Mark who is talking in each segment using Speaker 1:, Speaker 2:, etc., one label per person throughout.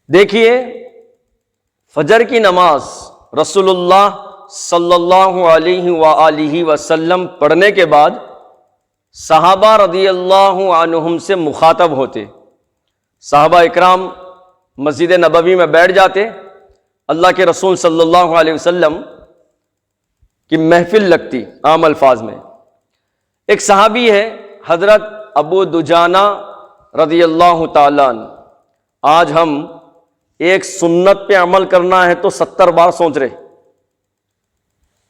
Speaker 1: دیکھیے، فجر کی نماز رسول اللہ صلی اللہ علیہ وآلہ وسلم پڑھنے کے بعد صحابہ رضی اللہ عنہم سے مخاطب ہوتے۔ صحابہ اکرام مسجد نبوی میں بیٹھ جاتے، اللہ کے رسول صلی اللہ علیہ وسلم کی محفل لگتی۔ عام الفاظ میں ایک صحابی ہے حضرت ابو دجانہ رضی اللہ تعالیٰ عنہ۔ آج ہم ایک سنت پہ عمل کرنا ہے تو 70 بار سوچ رہے،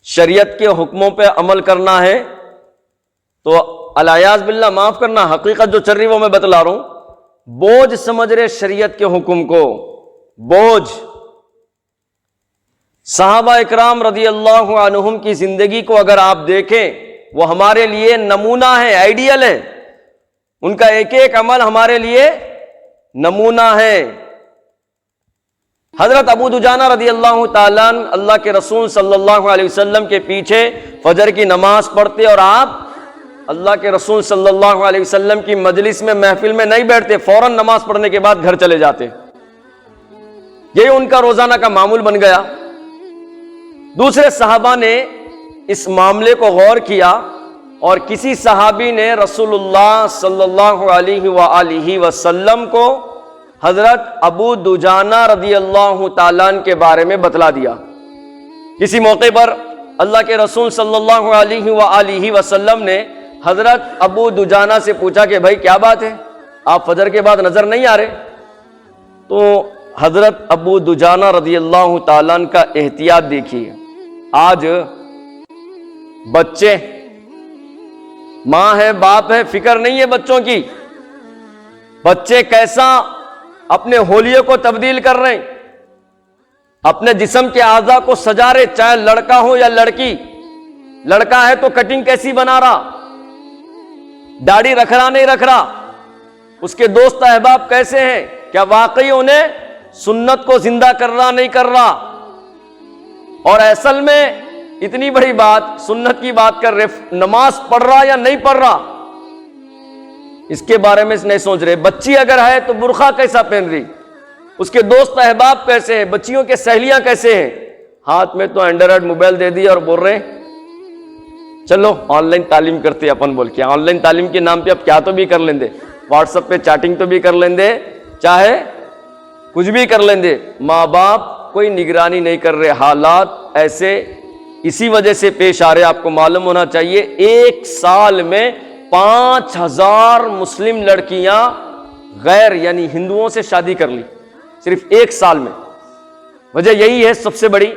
Speaker 1: شریعت کے حکموں پہ عمل کرنا ہے تو الیاذ باللہ، معاف کرنا، حقیقت جو چل رہی وہ میں بتلا رہا ہوں، بوجھ سمجھ رہے شریعت کے حکم کو، بوجھ۔ صحابہ اکرام رضی اللہ عنہم کی زندگی کو اگر آپ دیکھیں، وہ ہمارے لیے نمونہ ہے، آئیڈیل ہے، ان کا ایک ایک عمل ہمارے لیے نمونہ ہے۔ حضرت ابو دجانہ رضی اللہ تعالیٰ عنہ اللہ کے رسول صلی اللہ علیہ وسلم کے پیچھے فجر کی نماز پڑھتے، اور آپ اللہ کے رسول صلی اللہ علیہ وسلم کی مجلس میں، محفل میں نہیں بیٹھتے، فوراً نماز پڑھنے کے بعد گھر چلے جاتے۔ یہ ان کا روزانہ کا معمول بن گیا۔ دوسرے صحابہ نے اس معاملے کو غور کیا، اور کسی صحابی نے رسول اللہ صلی اللہ علیہ وآلہ وسلم کو حضرت ابو دجانہ رضی اللہ تعالیٰ عنہ کے بارے میں بتلا دیا۔ کسی موقع پر اللہ کے رسول صلی اللہ علیہ وآلہ وسلم نے حضرت ابو دجانہ سے پوچھا کہ بھائی کیا بات ہے، آپ فجر کے بعد نظر نہیں آ رہے؟ تو حضرت ابو دجانہ رضی اللہ تعالیٰ عنہ کا احتیاط دیکھیے۔ آج بچے، ماں ہے، باپ ہے، فکر نہیں ہے بچوں کی، بچے کیسا اپنے ہولیے کو تبدیل کر رہے ہیں، اپنے جسم کے اعضاء کو سجا رہے، چاہے لڑکا ہو یا لڑکی۔ لڑکا ہے تو کٹنگ کیسی بنا رہا، داڑھی رکھ رہا نہیں رکھ رہا، اس کے دوست احباب کیسے ہیں، کیا واقعی انہیں سنت کو زندہ کر رہا نہیں کر رہا؟ اور اصل میں اتنی بڑی بات، سنت کی بات کر رہے، نماز پڑھ رہا یا نہیں پڑھ رہا، اس کے بارے میں نہیں سوچ رہے۔ بچی اگر ہے تو برقع کیسا پہن رہی، اس کے دوست احباب کیسے ہیں، بچیوں کے سہیلیاں کیسے ہیں۔ ہاتھ میں تو اینڈرائڈ موبائل دے دیا اور بول رہے ہیں چلو آن لائن تعلیم کرتے اپن، بول کے آن لائن تعلیم کے نام پہ اب کیا تو بھی کر لیندے، واٹس ایپ پہ چیٹنگ تو بھی کر لیندے، چاہے کچھ بھی کر لیندے۔ ماں باپ کوئی نگرانی نہیں کر رہے، حالات ایسے اسی وجہ سے پیش آ رہے۔ آپ کو معلوم ہونا چاہیے، 1 سال میں 5000 مسلم لڑکیاں غیر یعنی ہندوؤں سے شادی کر لی، صرف 1 سال میں۔ وجہ یہی ہے سب سے بڑی،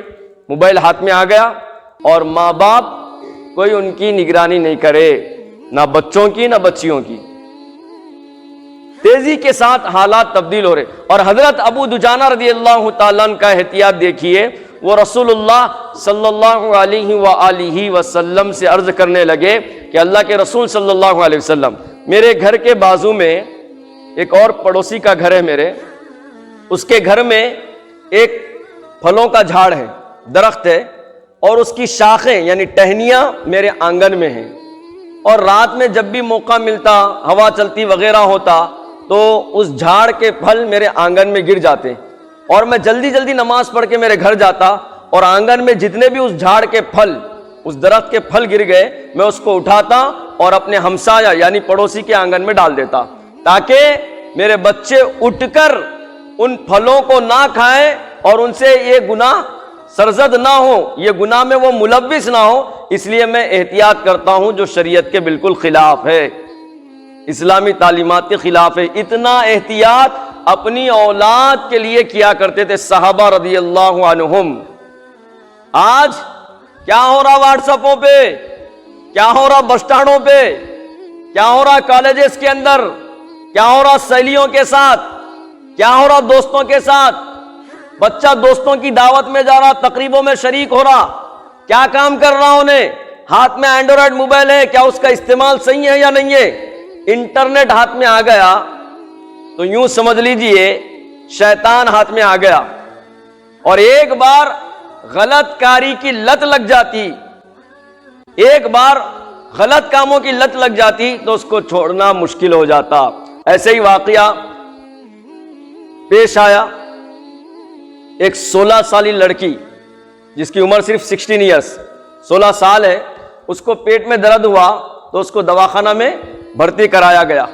Speaker 1: موبائل ہاتھ میں آ گیا اور ماں باپ کوئی ان کی نگرانی نہیں کرے، نہ بچوں کی نہ بچیوں کی۔ تیزی کے ساتھ حالات تبدیل ہو رہے۔ اور حضرت ابو دجانہ رضی اللہ تعالیٰ عنہ کا احتیاط دیکھیے، وہ رسول اللہ صلی اللہ علیہ وآلہ وسلم سے عرض کرنے لگے کہ اللہ کے رسول صلی اللہ علیہ وسلم، میرے گھر کے بازو میں ایک اور پڑوسی کا گھر ہے میرے، اس کے گھر میں ایک پھلوں کا جھاڑ ہے، درخت ہے، اور اس کی شاخیں یعنی ٹہنیاں میرے آنگن میں ہیں، اور رات میں جب بھی موقع ملتا، ہوا چلتی وغیرہ ہوتا تو اس جھاڑ کے پھل میرے آنگن میں گر جاتے، اور میں جلدی جلدی نماز پڑھ کے میرے گھر جاتا، اور آنگن میں جتنے بھی اس جھاڑ کے پھل، اس درخت کے پھل گر گئے، میں اس کو اٹھاتا اور اپنے ہمسایہ یعنی پڑوسی کے آنگن میں ڈال دیتا، تاکہ میرے بچے اٹھ کر ان پھلوں کو نہ کھائیں اور ان سے یہ گناہ سرزد نہ ہو، یہ گناہ میں وہ ملوث نہ ہو۔ اس لیے میں احتیاط کرتا ہوں جو شریعت کے بالکل خلاف ہے، اسلامی تعلیمات کے خلاف ہے۔ اتنا احتیاط اپنی اولاد کے لیے کیا کرتے تھے صحابہ رضی اللہ عنہم۔ آج کیا ہو رہا واٹس ایپوں پہ، کیا ہو رہا بس سٹانڈوں پہ، کیا ہو رہا کالجز کے اندر، کیا ہو رہا سہیلیوں کے ساتھ، کیا ہو رہا دوستوں کے ساتھ۔ بچہ دوستوں کی دعوت میں جا رہا، تقریبوں میں شریک ہو رہا، کیا کام کر رہا انہیں، ہاتھ میں اینڈرائڈ موبائل ہے، کیا اس کا استعمال صحیح ہے یا نہیں ہے؟ انٹرنیٹ ہاتھ میں آ گیا تو یوں سمجھ لیجئے شیطان ہاتھ میں آ گیا، اور ایک بار غلط کاری کی لت لگ جاتی، ایک بار غلط کاموں کی لت لگ جاتی تو اس کو چھوڑنا مشکل ہو جاتا۔ ایسے ہی واقعہ پیش آیا ایک 16 سالی لڑکی جس کی عمر صرف 16 ایئرس 16 سال ہے، اس کو پیٹ میں درد ہوا تو اس کو دواخانہ میں بھرتی کرایا گیا.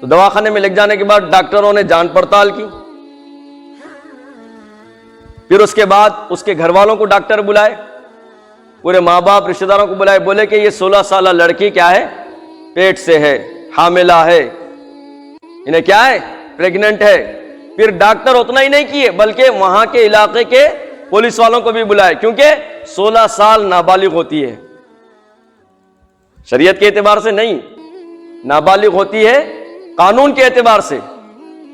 Speaker 1: تو دواخانے میں لے جانے کے بعد ڈاکٹروں نے جان پڑتال کی. پھر اس کے بعد اس کے گھر والوں کو ڈاکٹر بلائے، پورے ماں باپ رشتہ داروں کو بلائے، بولے کہ یہ 16 سالہ لڑکی کیا ہے، پیٹ سے ہے، حاملہ ہے، انہیں کیا ہے، پریگننٹ ہے. پھر ڈاکٹر اتنا ہی نہیں کیے بلکہ وہاں کے علاقے کے پولیس والوں کو بھی بلائے، کیونکہ 16 سال نابالغ ہوتی ہے، شریعت کے اعتبار سے نہیں، نابالغ ہوتی ہے قانون کے اعتبار سے.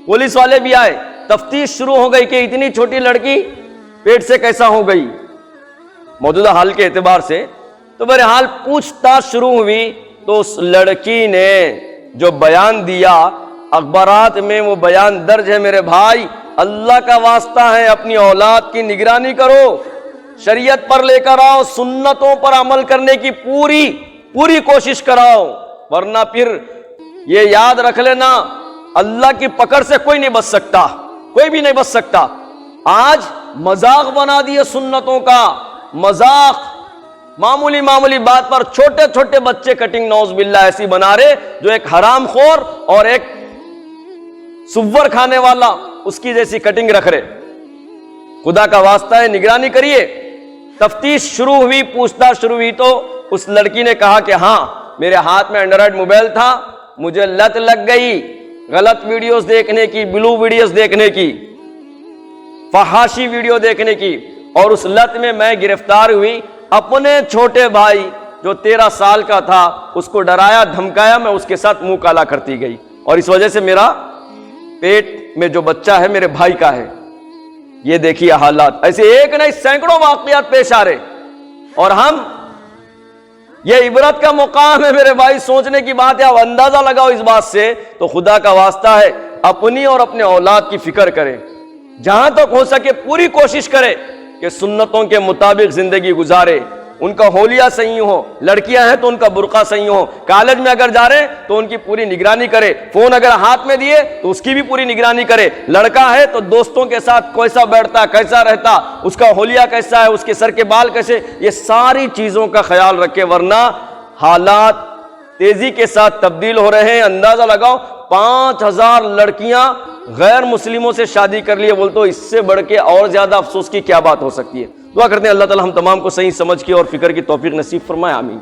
Speaker 1: پولیس والے بھی آئے، تفتیش شروع ہو گئی کہ اتنی چھوٹی لڑکی پیٹ سے کیسا ہو گئی موجودہ حال کے اعتبار سے. تو بہرحال پوچھ تاچھ شروع ہوئی تو اس لڑکی نے جو بیان دیا، اخبارات میں وہ بیان درج ہے. میرے بھائی، اللہ کا واسطہ ہے اپنی اولاد کی نگرانی کرو، شریعت پر لے کر آؤ، سنتوں پر عمل کرنے کی پوری کوشش کراؤ، ورنہ پھر یہ یاد رکھ لینا اللہ کی پکڑ سے کوئی نہیں بچ سکتا، کوئی بھی نہیں بچ سکتا. آج مذاق بنا دیے سنتوں کا، مذاق، معمولی بات پر چھوٹے چھوٹے بچے کٹنگ نوز باللہ ایسی بنا رہے جو ایک حرام خور اور ایک سور کھانے والا اس کی جیسی کٹنگ رکھ رہے. خدا کا واسطہ ہے نگرانی کریے. تفتیش شروع ہوئی، پوچھ تاچھ شروع ہوئی تو اس لڑکی نے کہا کہ ہاں میرے ہاتھ میں اینڈرائڈ موبائل تھا، مجھے لت لگ گئی غلط ویڈیوز دیکھنے کی، بلو ویڈیوز دیکھنے کی، فحاشی ویڈیو دیکھنے کی، اور اس لت میں گرفتار ہوئی. اپنے چھوٹے بھائی جو 13 سال کا تھا اس کو ڈرایا دھمکایا، میں اس کے ساتھ منہ کالا کرتی گئی، اور اس وجہ سے میرا پیٹ میں جو بچہ ہے میرے بھائی کا ہے. یہ دیکھیے حالات، ایسے ایک نہیں سینکڑوں واقعات پیش آ رہے. اور ہم، یہ عبرت کا مقام ہے میرے بھائی، سوچنے کی بات ہے. اب اندازہ لگاؤ اس بات سے، تو خدا کا واسطہ ہے اپنی اور اپنے اولاد کی فکر کریں، جہاں تک ہو سکے پوری کوشش کرے کہ سنتوں کے مطابق زندگی گزارے. ان کا حولیہ صحیح ہو، لڑکیاں ہیں تو ان کا برقع صحیح ہو، کالج میں اگر جا رہے تو ان کی پوری نگرانی کرے، فون اگر ہاتھ میں دیے تو اس کی بھی پوری نگرانی کرے. لڑکا ہے تو دوستوں کے ساتھ کیسا بیٹھتا، کیسا رہتا، اس کا حولیہ کیسا ہے، اس کے سر کے بال کیسے، یہ ساری چیزوں کا خیال رکھے، ورنہ حالات تیزی کے ساتھ تبدیل ہو رہے ہیں. اندازہ لگاؤ 5000 لڑکیاں غیر مسلموں سے شادی کر لیے، بول تو اس سے بڑھ کے اور زیادہ افسوس کی کیا بات ہو سکتی ہے. دعا کرتے ہیں اللہ تعالی ہم تمام کو صحیح سمجھ کی اور فکر کی توفیق نصیب فرمائے، آمین.